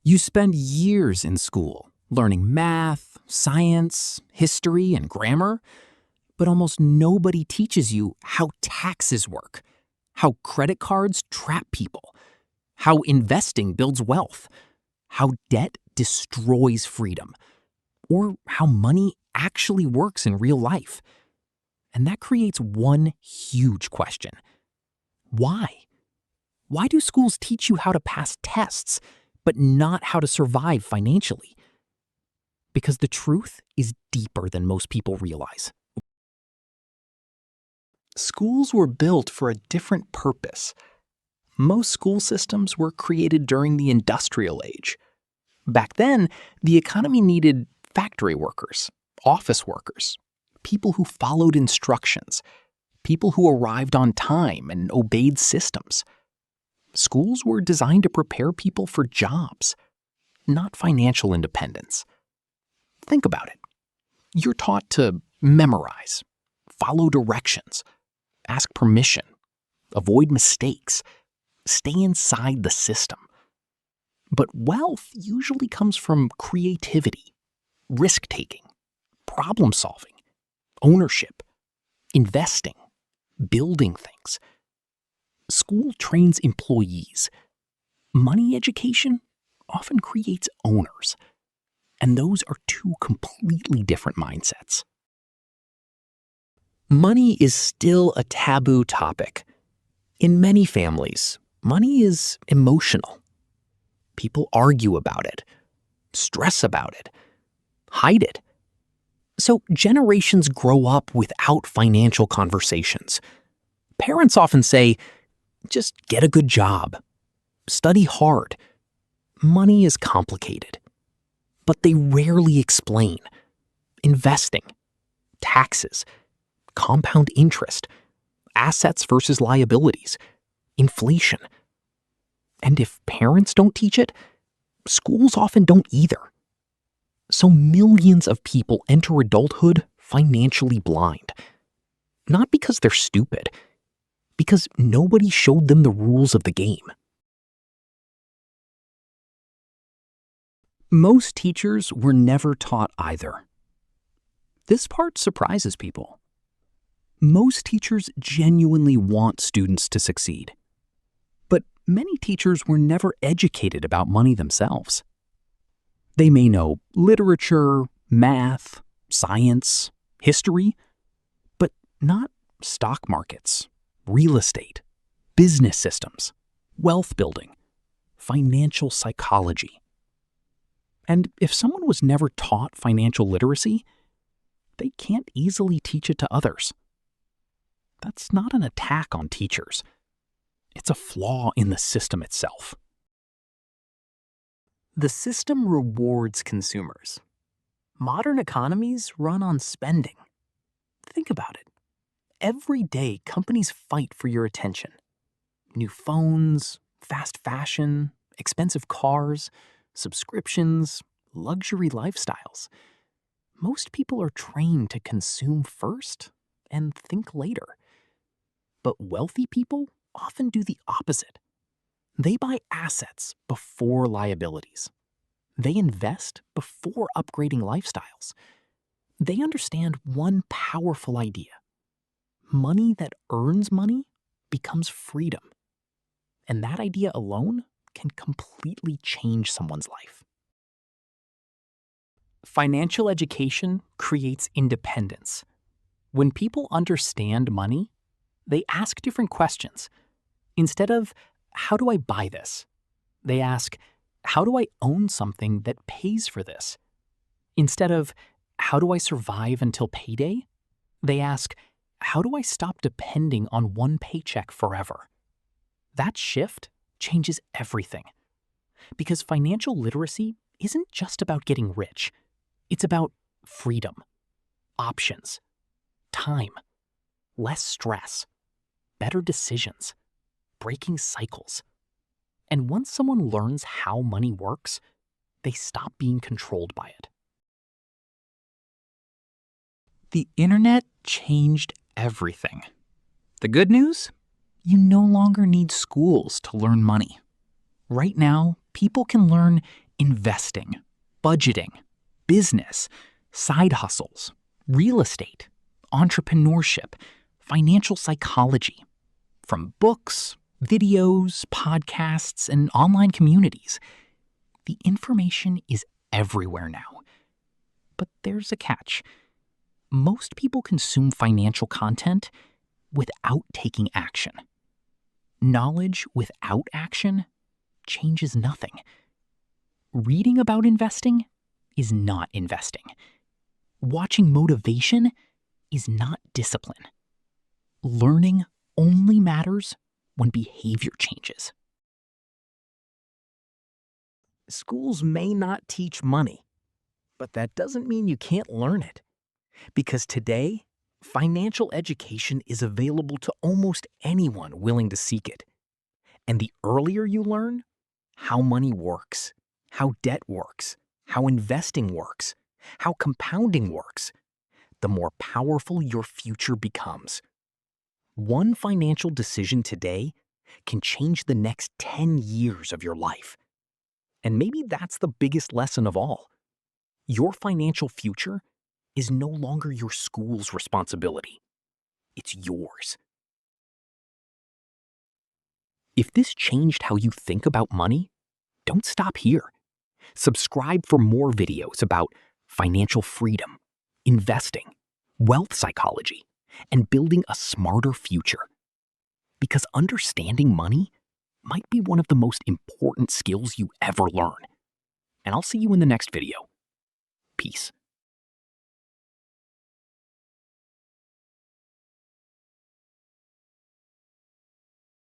You spend years in school learning math, science, history, and grammar, but almost nobody teaches you how taxes work, how credit cards trap people, how investing builds wealth, how debt destroys freedom, or how money actually works in real life. And that creates one huge question. Why? Why do schools teach you how to pass tests, but not how to survive financially? Because the truth is deeper than most people realize. Schools were built for a different purpose. Most school systems were created during the Industrial Age. Back then, the economy needed factory workers, office workers, people who followed instructions, people who arrived on time and obeyed systems. Schools were designed to prepare people for jobs, not financial independence. Think about it. You're taught to memorize, follow directions, ask permission, avoid mistakes, stay inside the system. But wealth usually comes from creativity, risk-taking, problem-solving, ownership, investing, building things. School trains employees. Money education often creates owners. And those are two completely different mindsets. Money is still a taboo topic. In many families, money is emotional. People argue about it, stress about it, hide it. So generations grow up without financial conversations. Parents often say, just get a good job, study hard. Money is complicated. But they rarely explain investing, taxes, compound interest, assets versus liabilities, inflation. And if parents don't teach it, schools often don't either. So millions of people enter adulthood financially blind. Not because they're stupid, because nobody showed them the rules of the game. Most teachers were never taught either. This part surprises people. Most teachers genuinely want students to succeed. But many teachers were never educated about money themselves. They may know literature, math, science, history, but not stock markets, real estate, business systems, wealth building, financial psychology. And if someone was never taught financial literacy, they can't easily teach it to others. That's not an attack on teachers. It's a flaw in the system itself. The system rewards consumers. Modern economies run on spending. Think about it. Every day, companies fight for your attention. New phones, fast fashion, expensive cars, subscriptions, luxury lifestyles. Most people are trained to consume first and think later. But wealthy people often do the opposite. They buy assets before liabilities. They invest before upgrading lifestyles. They understand one powerful idea. Money that earns money becomes freedom. And that idea alone can completely change someone's life. Financial education creates independence. When people understand money, they ask different questions. Instead of, how do I buy this? They ask, how do I own something that pays for this? Instead of, how do I survive until payday? They ask, how do I stop depending on one paycheck forever? That shift changes everything. Because financial literacy isn't just about getting rich. It's about freedom, options, time, less stress, better decisions, breaking cycles. And once someone learns how money works, they stop being controlled by it. The internet changed everything. The good news? You no longer need schools to learn money. Right now, people can learn investing, budgeting, business, side hustles, real estate, entrepreneurship, financial psychology. From books, videos, podcasts, and online communities, the information is everywhere now. But there's a catch. Most people consume financial content without taking action. Knowledge without action changes nothing. Reading about investing is not investing. Watching motivation is not discipline. Learning only matters when behavior changes. Schools may not teach money, but that doesn't mean you can't learn it. Because today, financial education is available to almost anyone willing to seek it. And the earlier you learn how money works, how debt works, how investing works, how compounding works, the more powerful your future becomes. One financial decision today can change the next 10 years of your life. And maybe that's the biggest lesson of all. Your financial future is no longer your school's responsibility. It's yours. If this changed how you think about money, don't stop here. Subscribe for more videos about financial freedom, investing, wealth psychology, and building a smarter future. Because understanding money might be one of the most important skills you ever learn. And I'll see you in the next video. Peace.